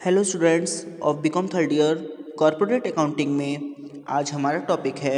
Hello students of BCom third year corporate accounting में आज हमारा टॉपिक है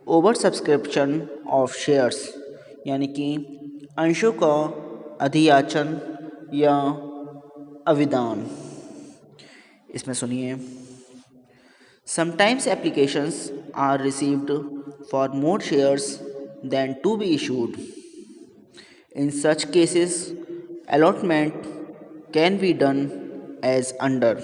ओवर सब्सक्रिप्शन ऑफ शेयर्स यानी कि अंशों का अधियाचन या अविदान। इसमें सुनिए। Sometimes applications are received for more shares than to be issued. In such cases, allotment can be done as under.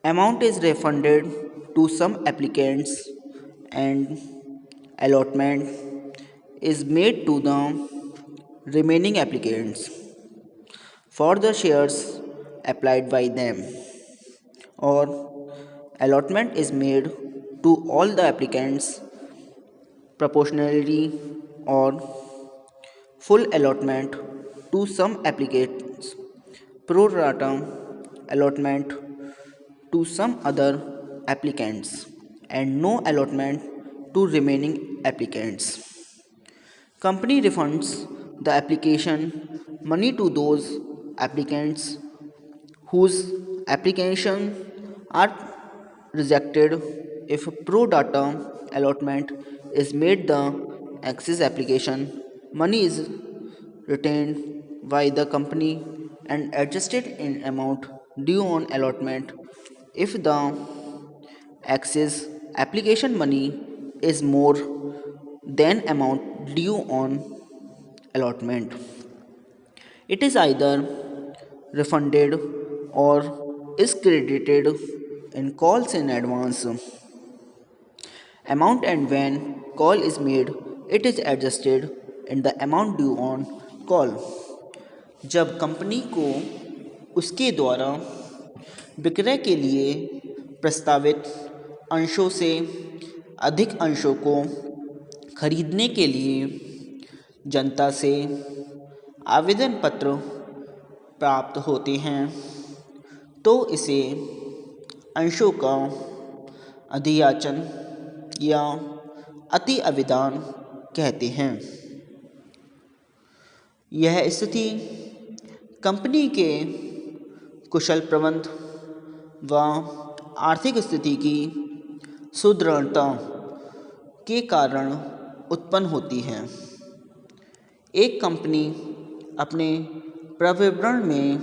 Amount is refunded to some applicants and allotment is made to the remaining applicants for the shares applied by them, or allotment is made to all the applicants proportionally, or full allotment to some applicants, pro rata allotment to some other applicants, and no allotment to remaining applicants. Company refunds the application money to those applicants whose application are rejected. If pro rata allotment is made, the excess application money is retained by the company and adjusted in amount due on allotment. If the excess application money is more than amount due on allotment, it is either refunded or is credited in calls in advance amount, and when call is made it is adjusted in the amount due on call. जब company को उसके द्वारा विक्रय के लिए प्रस्तावित अंशों से अधिक अंशों को खरीदने के लिए जनता से आवेदन पत्र प्राप्त होते हैं तो इसे अंशों का अधियाचन या अति अविदान कहते हैं। यह स्थिति कंपनी के कुशल प्रबंध व आर्थिक स्थिति की सुदृढ़ता के कारण उत्पन्न होती है। एक कंपनी अपने प्रविवरण में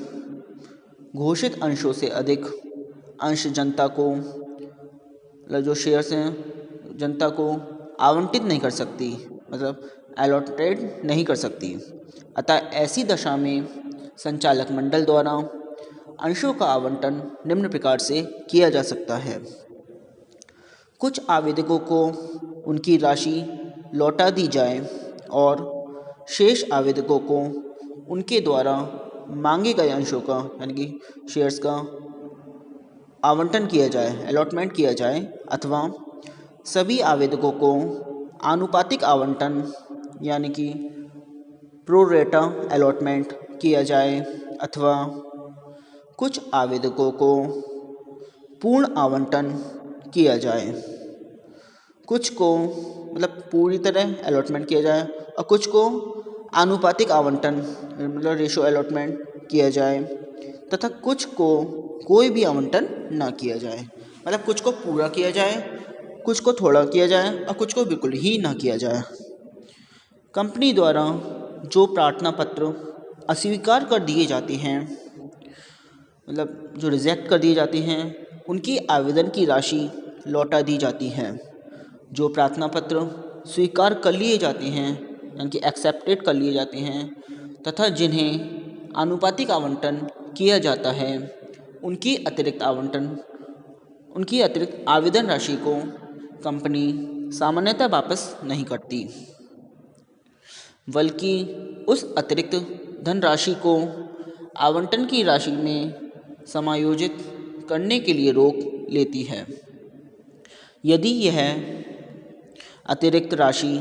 घोषित अंशों से अधिक अंश जनता को, जो शेयर्स हैं, जनता को आवंटित नहीं कर सकती, मतलब अलॉटेड नहीं कर सकती। अतः ऐसी दशा में संचालक मंडल द्वारा अंशों का आवंटन निम्न प्रकार से किया जा सकता है। कुछ आवेदकों को उनकी राशि लौटा दी जाए और शेष आवेदकों को उनके द्वारा मांगे गए अंशों का यानी कि शेयर्स का आवंटन किया जाए, अलॉटमेंट किया जाए, अथवा सभी आवेदकों को आनुपातिक आवंटन यानी कि प्रो रेटा अलॉटमेंट किया जाए, अथवा कुछ आवेदकों को पूर्ण आवंटन किया जाए। कुछ को मतलब पूरी तरह अलॉटमेंट किया जाए और कुछ को आनुपातिक आवंटन मतलब रेशो अलॉटमेंट किया जाए, तथा कुछ को कोई भी आवंटन ना किया जाए, मतलब कुछ को पूरा किया जाए, कुछ को थोड़ा किया जाए और कुछ को बिल्कुल ही ना किया जाए। कंपनी द्वारा जो प्रार्थना पत्र अस्वीकार कर दिए जाते हैं, मतलब जो रिजेक्ट कर दिए जाते हैं, उनकी आवेदन की राशि लौटा दी जाती है। जो प्रार्थना पत्र स्वीकार कर लिए जाते हैं यानी कि एक्सेप्टेड कर लिए जाते हैं तथा जिन्हें आनुपातिक आवंटन किया जाता है, उनकी अतिरिक्त आवेदन राशि को कंपनी सामान्यतः वापस नहीं करती, बल्कि उस अतिरिक्त धनराशि को आवंटन की राशि में समायोजित करने के लिए रोक लेती है। यदि यह अतिरिक्त राशि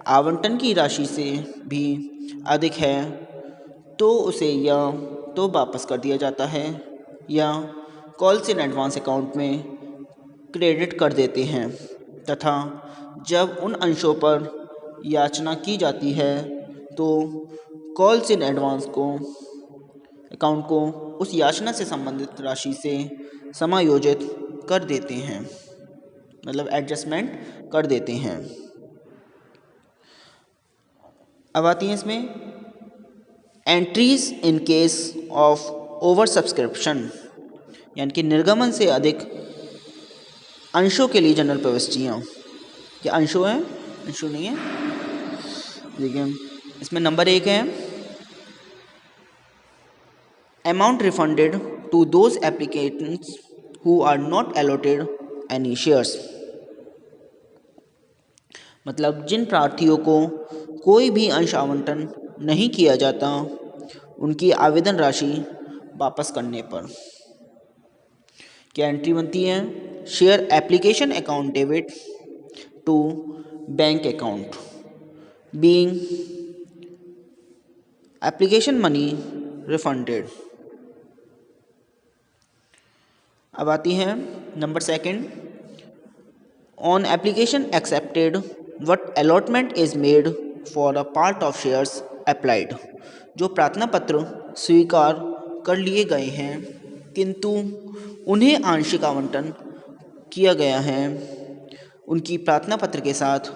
आवंटन की राशि से भी अधिक है तो उसे या तो वापस कर दिया जाता है या कॉल्स इन एडवांस अकाउंट में क्रेडिट कर देते हैं, तथा जब उन अंशों पर याचना की जाती है तो कॉल्स इन एडवांस को अकाउंट को उस याचना से संबंधित राशि से समायोजित कर देते हैं, मतलब एडजस्टमेंट कर देते हैं। अब आती हैं इसमें entries in case of over subscription, यानी कि निर्गमन से अधिक अंशों के लिए जनरल प्रविष्टियाँ। क्या अंशों हैं? अंशों नहीं है। देखिए इसमें नंबर 1 है amount refunded to those applicants who are not allotted any shares, मतलब जिन प्रार्थियों को कोई भी अंश आवंटन नहीं किया जाता उनकी आवेदन राशि वापस करने पर। क्या एंट्री बनती है? Share application account debit to bank account being application money refunded. अब आती है number 2 on application accepted what allotment is made for a part of shares applied, जो प्रार्थना पत्र स्वीकार कर लिए गए हैं किंतु उन्हें आंशिक आवंटन किया गया है, उनकी प्रार्थना पत्र के साथ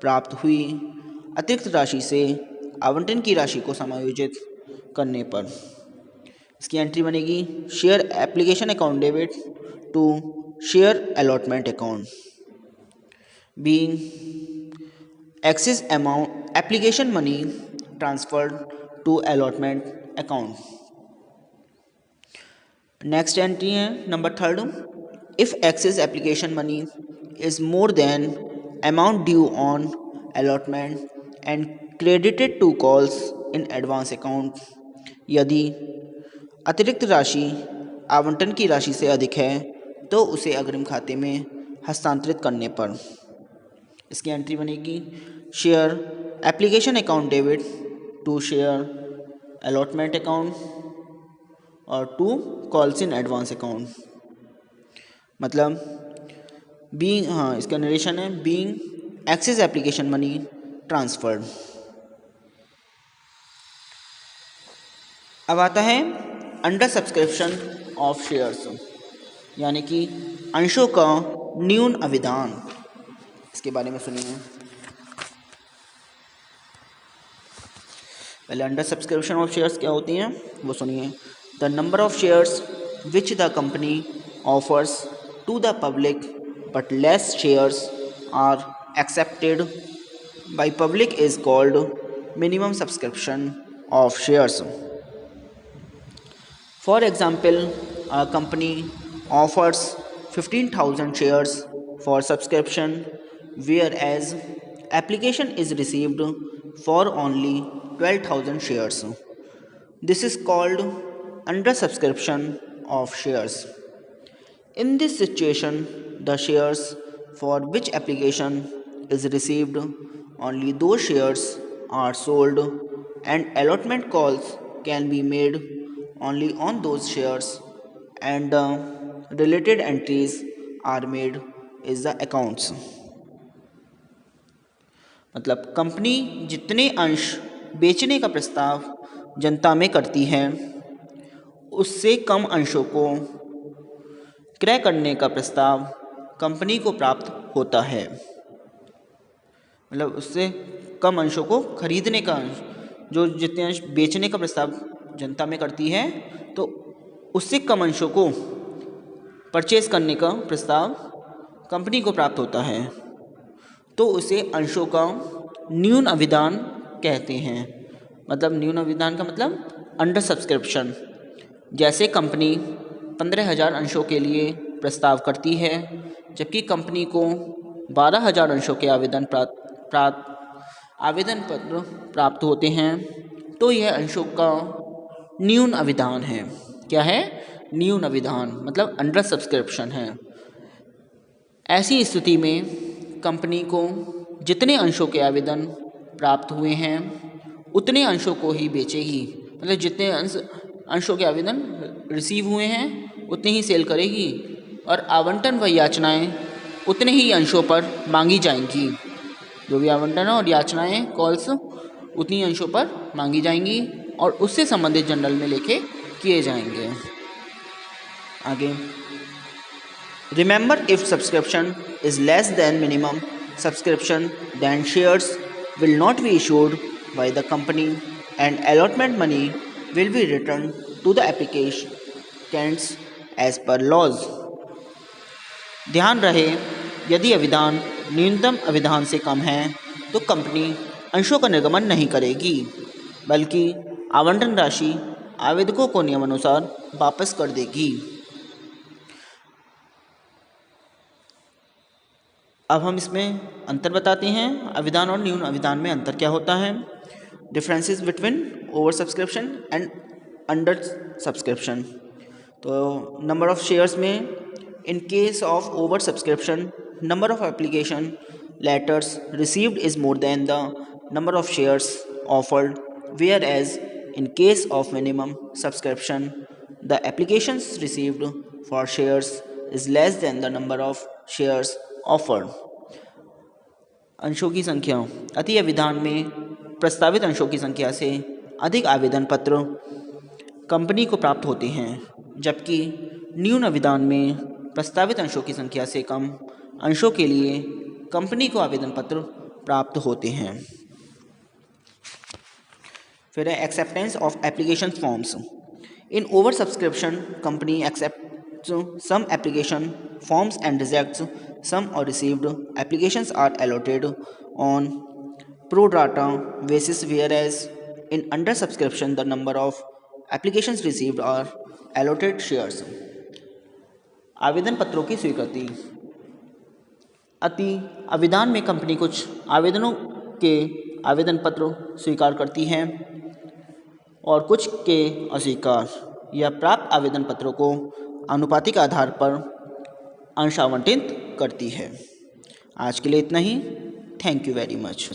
प्राप्त हुई अतिरिक्त राशि से आवंटन की राशि को समायोजित करने पर। इसकी एंट्री बनेगी share application account debit to share allotment account being excess amount application money transferred to allotment account. Next entry है number 3 if excess application money is more than amount due on allotment and credited to calls in advance account, यदि अतिरिक्त राशि आवंटन की राशि से अधिक है तो उसे अग्रिम खाते में हस्तांतरित करने पर। इसकी एंट्री बनेगी share application account debit to share allotment account और to calls in advance account, मतलब बीइंग, हाँ इसका नरेशन है being excess application money transferred. अब आता है अंडर सब्सक्रिप्शन ऑफ शेयर्स, यानी कि अंशों का न्यून अविधान। इसके बारे में सुनिए। पहले अंडर सब्सक्रिप्शन ऑफ शेयर्स क्या होती हैं वो सुनिए। The number of shares which the company offers to the public but less shares are accepted by public is called minimum subscription of shares. For example, a company offers 15,000 shares for subscription, whereas application is received for only 12,000 shares. This is called under subscription of shares. In this situation, the shares for which application is received, only those shares are sold and allotment calls can be made only on those shares and the related entries are made is the accounts। मतलब company जितने अंश बेचने का प्रस्ताव जनता में करती है उससे कम अंशों को क्रय करने का प्रस्ताव कंपनी को प्राप्त होता है, मतलब उससे कम अंशों को खरीदने का अंश, जो जितने अंश बेचने का प्रस्ताव जनता में करती है तो उससे कम अंशों को परचेज करने का प्रस्ताव कंपनी को प्राप्त होता है तो उसे अंशों का न्यून अविदान कहते हैं। मतलब न्यून अविदान का मतलब अंडर सब्सक्रिप्शन। जैसे कंपनी 15,000 अंशों के लिए प्रस्ताव करती है जबकि कंपनी को 12,000 अंशों के आवेदन पत्र प्राप्त होते हैं तो यह अंशों का न्यून अविधान है। क्या है? न्यून अविधान, मतलब अंडर सब्सक्रिप्शन है। ऐसी स्थिति में कंपनी को जितने अंशों के आवेदन प्राप्त हुए हैं उतने अंशों को ही बेचेगी, मतलब जितने अंशों के आवेदन रिसीव हुए हैं उतने ही सेल करेगी और आवंटन व याचनाएं उतने ही अंशों पर मांगी जाएंगी। जो भी आवंटन और याचनाएं कॉल्स उतनी अंशों पर मांगी जाएंगी और उससे संबंधित जनरल में लेखे किए जाएंगे। आगे, remember if subscription is less then minimum subscription then shares will not be issued by the company and allotment money will be returned to the applicants as per laws। ध्यान रहे, यदि अविधान न्यूनतम अविधान से कम है तो कंपनी अंशों का निर्गमन नहीं करेगी, बल्कि आवंटन राशि आवेदकों को नियमानुसार वापस कर देगी। अब हम इसमें अंतर बताते हैं, अविधान और न्यून अविधान में अंतर क्या होता है। Differences between over subscription and under subscription. तो नंबर ऑफ शेयर्स में, in case of over subscription number of application letters received is more than the number of shares offered, whereas in case of minimum subscription the applications received for shares is less than the number of shares offered. अंशों की संख्या, अति अविधान में प्रस्तावित अंशों की संख्या से अधिक आवेदन पत्र कंपनी को प्राप्त होते हैं, जबकि न्यून अविधान में प्रस्तावित अंशों की संख्या से कम अंशों के लिए कंपनी को आवेदन पत्र प्राप्त होते हैं। फिर है acceptance of application forms. In over subscription company accept some application forms and rejects some, or received applications are allotted on pro rata basis, whereas in under subscription the number of applications received are allotted shares। आवेदन पत्रों की स्वीकृति, अति अविधान में company कुछ आवेदनों के आवेदन पत्र स्वीकार करती है और कुछ के अस्वीकार या प्राप्त आवेदन पत्रों को अनुपातिक आधार पर अंश आवंटित करती है। आज के लिए इतना ही। Thank you very much.